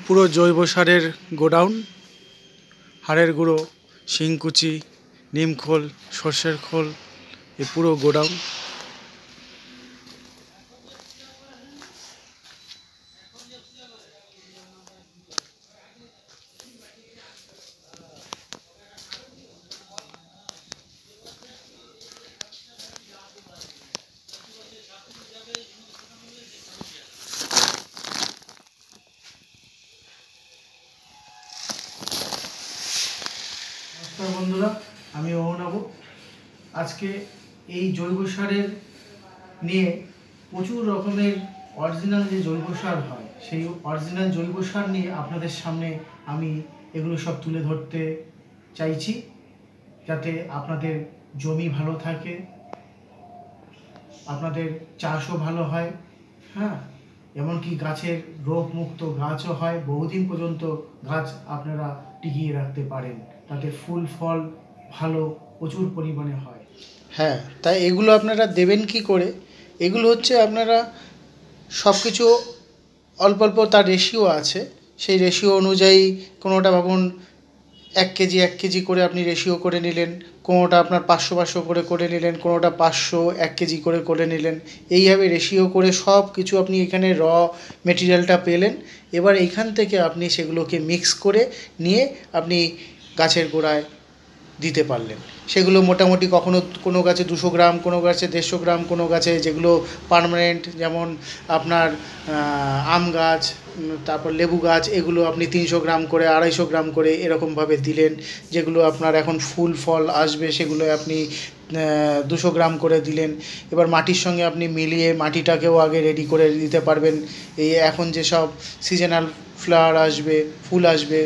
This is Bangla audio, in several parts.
পুরো জৈব সারের গোডাউন। হাড়ের গুঁড়ো, শিংকুচি, নিমখোল, সর্ষের খোল, এই পুরো গোডাউন। নমস্কার বন্ধুরা, আমি অহনাব। আজকে এই জৈব সারের নিয়ে প্রচুর রকমের অরিজিনাল যে জৈব সার হয়, সেই অরিজিনাল জৈব সার নিয়ে আপনাদের সামনে আমি এগুলো সব তুলে ধরতে চাইছি, যাতে আপনাদের জমি ভালো থাকে, আপনাদের চাষও ভালো হয়, হ্যাঁ, এমনকি গাছের রোগমুক্ত গাছও হয়, বহুদিন পর্যন্ত গাছ আপনারা টিকিয়ে রাখতে পারেন, তাতে ফুল ফল ভালো প্রচুর পরিমাণে হয়। হ্যাঁ, তাই এগুলো আপনারা দেবেন কি করে? এগুলো হচ্ছে আপনারা সব কিছু অল্প অল্প তার রেশিও আছে, সেই রেশিও অনুযায়ী কোনোটা ভাবুন 1 কেজি 1 কেজি করে আপনি রেশিও করে নিলেন, কোনোটা আপনার 500 করে নিলেন, কোনোটা 500 1 কেজি করে নিলেন। এইভাবে রেশিও করে সব কিছু আপনি এখানে র মেটেরিয়ালটা পেলেন। এবার এইখান থেকে আপনি সেগুলোকে মিক্স করে নিয়ে আপনি গাছের গোড়ায় দিতে পারলেন। সেগুলো মোটামুটি কখনো কোনো গাছে 200 গ্রাম, কোনো গাছে 150 গ্রাম, কোনো গাছে যেগুলো পার্মানেন্ট, যেমন আপনার আম গাছ, তারপর লেবু গাছ, এগুলো আপনি 300 গ্রাম করে, 250 গ্রাম করে এরকমভাবে দিলেন। যেগুলো আপনার এখন ফুল ফল আসবে সেগুলো আপনি 200 গ্রাম করে দিলেন। এবার মাটির সঙ্গে আপনি মিলিয়ে মাটিটাকেও আগে রেডি করে দিতে পারবেন। এই এখন যেসব সিজনাল ফ্লাওয়ার আসবে, ফুল আসবে,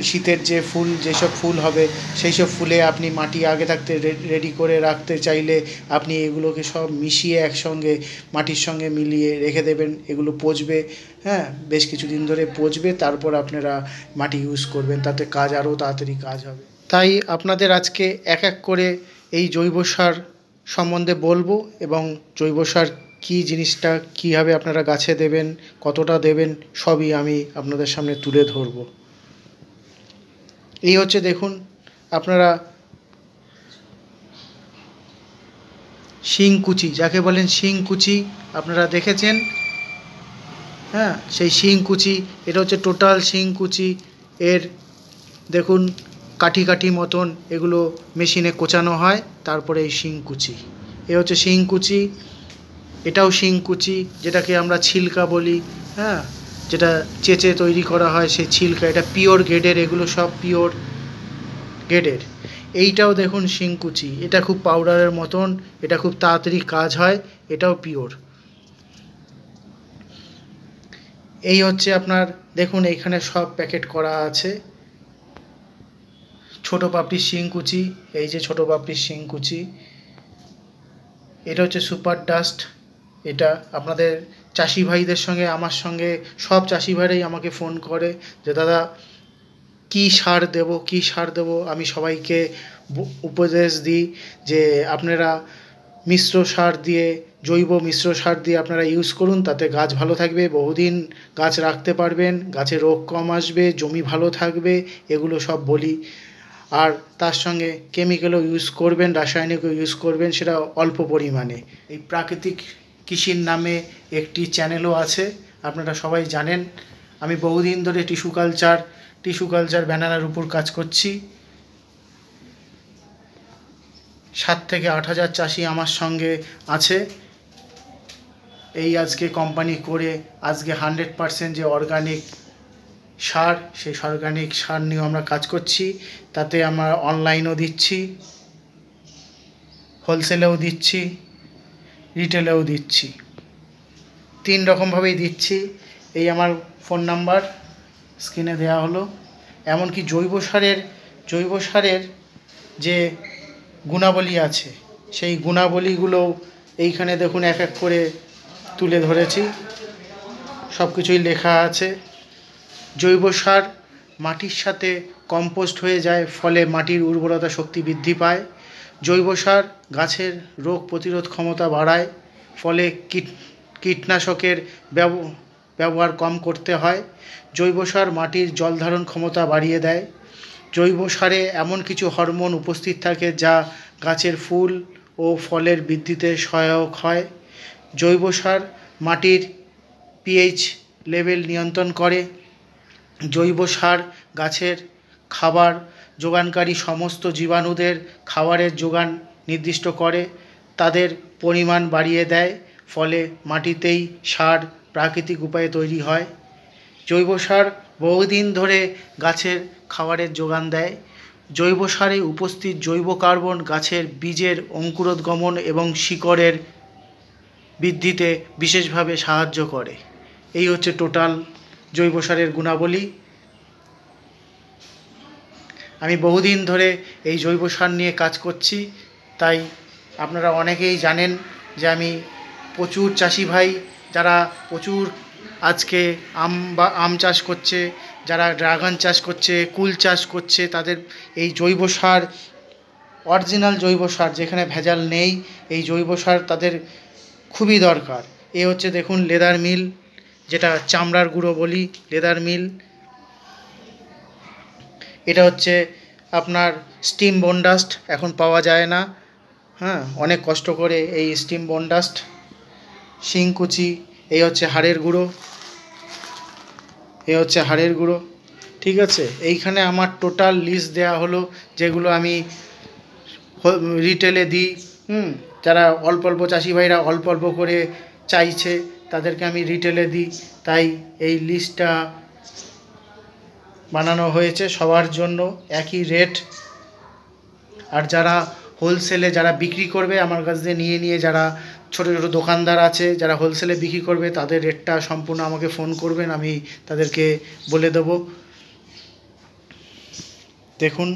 শীতের যে ফুল, যেসব ফুল হবে সেই সব ফুলে আপনি মাটি আগে থাকতে রেডি করে রাখতে চাইলে আপনি এগুলোকে সব মিশিয়ে একসঙ্গে মাটির সঙ্গে মিলিয়ে রেখে দেবেন। এগুলো পচবে, হ্যাঁ, বেশ কিছুদিন ধরে পচবে, তারপর আপনারা মাটি ইউজ করবেন, তাতে কাজ আরও তাড়াতাড়ি কাজ হবে। তাই আপনাদের আজকে এক এক করে এই জৈব সার সম্বন্ধে বলবো, এবং জৈব সার কী জিনিসটা, কীভাবে আপনারা গাছে দেবেন, কতটা দেবেন, সবই আমি আপনাদের সামনে তুলে ধরবো। এই হচ্ছে দেখুন, আপনারা শিংকুচি, যাকে বলেন শিংকুচি, আপনারা দেখেছেন, হ্যাঁ, সেই শিংকুচি, এটা হচ্ছে টোটাল শিংকুচি। এর দেখুন কাঠি কাঠি মতন এগুলো মেশিনে কোচানো হয়, তারপরে এই শিংকুচি, এ হচ্ছে শিংকুচি। এটাও শিংকুচি, যেটাকে আমরা ছিলকা বলি, হ্যাঁ, যেটা চেঁচে তৈরি করা হয় সেই ছিলকা, এটা পিওর গ্রেডের, এগুলো সব পিওর গ্রেডের। এইটাও দেখুন শিংকুচি, এটা খুব পাউডারের মতন, এটা খুব তাড়াতাড়ি কাজ হয়, এটাও পিওর। এই হচ্ছে আপনার দেখুন এইখানে সব প্যাকেট করা আছে। ছোটো পাপড়ির শিংকুচি, এই যে ছোটো পাপড়ির শিংকুচি, এটা হচ্ছে সুপার ডাস্ট। এটা আপনাদের চাষি ভাইদের সঙ্গে, আমার সঙ্গে সব চাষি ভাইরাই আমাকে ফোন করে যে দাদা কী সার দেবো, কী সার দেবো। আমি সবাইকে উপদেশ দিই যে আপনারা মিশ্র সার দিয়ে, জৈব মিশ্র সার দিয়ে আপনারা ইউজ করুন, তাতে গাছ ভালো থাকবে, বহুদিন গাছ রাখতে পারবেন, গাছে রোগ কম আসবে, জমি ভালো থাকবে, এগুলো সব বলি। আর তার সঙ্গে কেমিক্যালও ইউজ করবেন, রাসায়নিকও ইউজ করবেন, সেটা অল্প পরিমাণে। এই প্রাকৃতিক কৃষির নামে একটি চ্যানেলও আছে, আপনারা সবাই জানেন। আমি বহুদিন ধরে টিস্যু কালচার ব্যানারের উপর কাজ করছি। 7 থেকে 8 হাজার চাষি আমার সঙ্গে আছে। এই আজকে কোম্পানি করে আজকে 100% যে অর্গানিক সার, সেই অর্গানিক সার নিয়েও আমরা কাজ করছি। তাতে আমরা অনলাইনও দিচ্ছি, হোলসেলেও দিচ্ছি, রিটেলেও দিচ্ছি, 3 রকমভাবেই দিচ্ছি। এই আমার ফোন নাম্বার স্ক্রিনে দেওয়া হলো। এমনকি জৈব সারের যে গুণাবলী আছে, সেই গুণাবলীগুলো এইখানে দেখুন এক এক করে তুলে ধরেছি, সব কিছুই লেখা আছে। জৈব সার মাটির সাথে কম্পোস্ট হয়ে যায়, ফলে মাটির উর্বরতা শক্তি বৃদ্ধি পায়। জৈব সার গাছের রোগ প্রতিরোধ ক্ষমতা বাড়ায়, ফলে কীটনাশকের ব্যবহার কম করতে হয়। জৈব সার মাটির জল ধারণ ক্ষমতা বাড়িয়ে দেয়। জৈব সারে এমন কিছু হরমোন উপস্থিত থাকে যা গাছের ফুল ও ফলের বৃদ্ধিতে সহায়ক হয়। জৈব সার মাটির পিএইচ লেভেল নিয়ন্ত্রণ করে। জৈব সার গাছের খাবার যোগানকারী সমস্ত জীবাণুদের খাবারের যোগান নির্দিষ্ট করে, তাদের পরিমাণ বাড়িয়ে দেয়, ফলে মাটিতেই সার প্রাকৃতিক উপায়ে তৈরি হয়। জৈব সার বহুদিন ধরে গাছের খাবারের যোগান দেয়। জৈব সারে উপস্থিত জৈব কার্বন গাছের বীজের অঙ্কুরোদ্গমন এবং শিকড়ের বৃদ্ধিতে বিশেষভাবে সাহায্য করে। এই হচ্ছে টোটাল জৈব সারের গুণাবলী। আমি বহুদিন ধরে এই জৈব সার নিয়ে কাজ করছি, তাই আপনারা অনেকেই জানেন যে আমি প্রচুর চাষি ভাই যারা প্রচুর আজকে আম চাষ করছে, যারা ড্রাগন চাষ করছে, কুল চাষ করছে, তাদের এই জৈব সার, অরিজিনাল জৈব সার যেখানে ভেজাল নেই, এই জৈব সার তাদের খুবই দরকার। এ হচ্ছে দেখুন লেদার মিল, যেটা চামড়ার গুঁড়ো বলি, লেদার মিল। এটা হচ্ছে আপনার স্টিম বনডাস্ট, এখন পাওয়া যায় না, হ্যাঁ, অনেক কষ্ট করে এই স্টিম বনডাস্ট। শিংকুচি, এই হচ্ছে হাড়ের গুঁড়ো, এই হচ্ছে হাড়ের গুঁড়ো। ঠিক আছে, এইখানে আমার টোটাল লিস্ট দেওয়া হলো যেগুলো আমি রিটেলে দিই। যারা অল্প অল্প চাষি ভাইরা অল্প অল্প করে চাইছে তাদেরকে আমি রিটেলে দিই, তাই এই লিস্টটা বানানো হয়েছে সবার জন্য একই রেট। আর যারা হোলসেলে যারা বিক্রি করবে আমার কাছ থেকে নিয়ে যারা ছোটো ছোটো দোকানদার আছে যারা হোলসেলে বিক্রি করবে, তাদের রেটটা সম্পূর্ণ আমাকে ফোন করবেন, আমি তাদেরকে বলে দেবো। দেখুন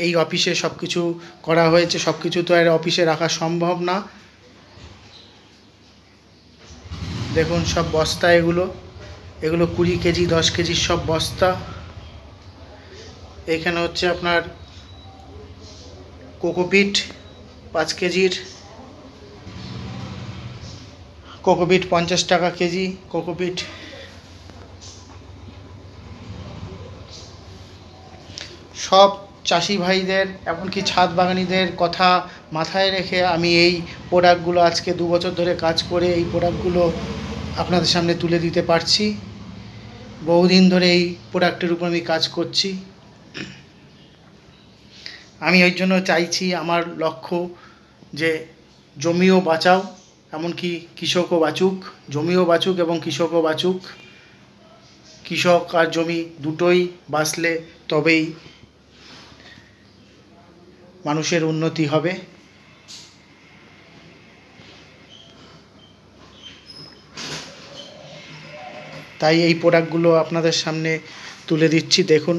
এই অফিসে সব কিছু করা হয়েছে, সব কিছু তো আর অফিসে রাখা সম্ভব না। দেখুন সব বস্তা, এগুলো 20 কেজি 10 কেজির সব বস্তা। এখানে হচ্ছে আপনার কোকোপিট 5 কেজির, কোকোপিট 50 টাকা কেজি কোকোপিট। সব চাষি ভাইদের এমনকি ছাদ বাগানিদের কথা মাথায় রেখে আমি এই প্রোডাক্টগুলো আজকে 2 বছর ধরে কাজ করে এই প্রোডাক্টগুলো আপনাদের সামনে তুলে দিতে পারছি। বহুদিন ধরে এই প্রোডাক্টের উপর আমি কাজ করছি। আমি ওই জন্য চাইছি, আমার লক্ষ্য যে জমিও বাঁচাও, এমনকি কৃষকও বাঁচুক, জমিও বাঁচুক এবং কৃষকও বাঁচুক। কৃষক আর জমি দুটোই বাঁচলে তবেই মানুষের উন্নতি হবে। তাই এই প্রোডাক্টগুলো আপনাদের সামনে তুলে দিচ্ছি। দেখুন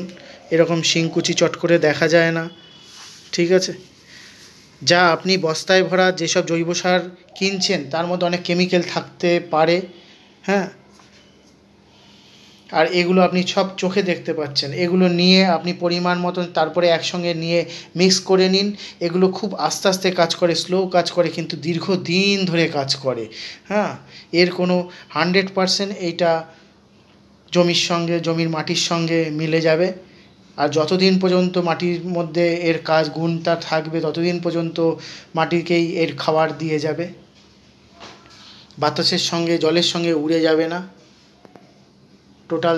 এরকম শিংকুচি চট করে দেখা যায় না, ঠিক আছে। যা আপনি বস্তায় ভরা যেসব জৈব সার কিনছেন তার মধ্যে অনেক কেমিক্যাল থাকতে পারে, হ্যাঁ, আর এগুলো আপনি সব চোখে দেখতে পাচ্ছেন। এগুলো নিয়ে আপনি পরিমাণ মতন তারপরে একসঙ্গে নিয়ে মিক্স করে নিন। এগুলো খুব আস্তে আস্তে কাজ করে, স্লো কাজ করে, কিন্তু দীর্ঘদিন ধরে কাজ করে, হ্যাঁ। এর কোনো 100% এইটা জমির সঙ্গে, জমির মাটির সঙ্গে মিলে যাবে। আর যতদিন পর্যন্ত মাটির মধ্যে এর কাজ গুণটা থাকবে ততদিন পর্যন্ত মাটিকেই এর খাবার দিয়ে যাবে, বাতাসের সঙ্গে জলের সঙ্গে উড়ে যাবে না। টোটাল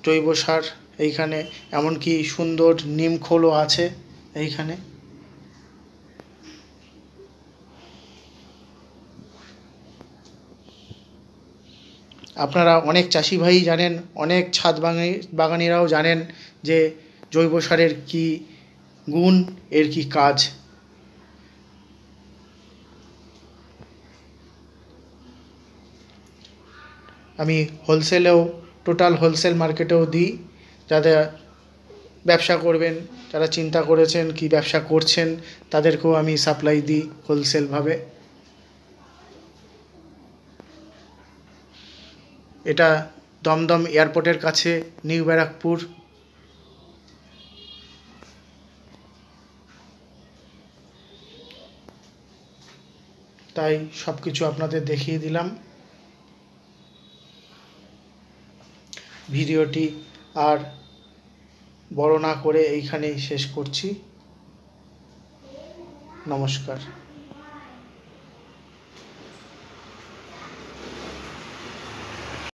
জৈব সার এইখানে, এমনকি সুন্দর নিম খোলও আছে এইখানে। আপনারা অনেক চাষি ভাই জানেন, অনেক ছাদ বাগানিরাও জানেন যে জৈব সারের কী গুণ, এর কী কাজ। আমি হোলসেলেও, টোটাল হোলসেল মার্কেটেও দিই, যাদের ব্যবসা করবেন, যারা চিন্তা করেছেন কি ব্যবসা করছেন, তাদেরকেও আমি সাপ্লাই দিই হোলসেলভাবে। এটা দমদম এয়ারপোর্টের কাছে, নিউ ব্যারাকপুর। তাই সব কিছু আপনাদের দেখিয়ে দিলাম। ভিডিওটি আর বড় না করে এইখানেই শেষ করছি। নমস্কার।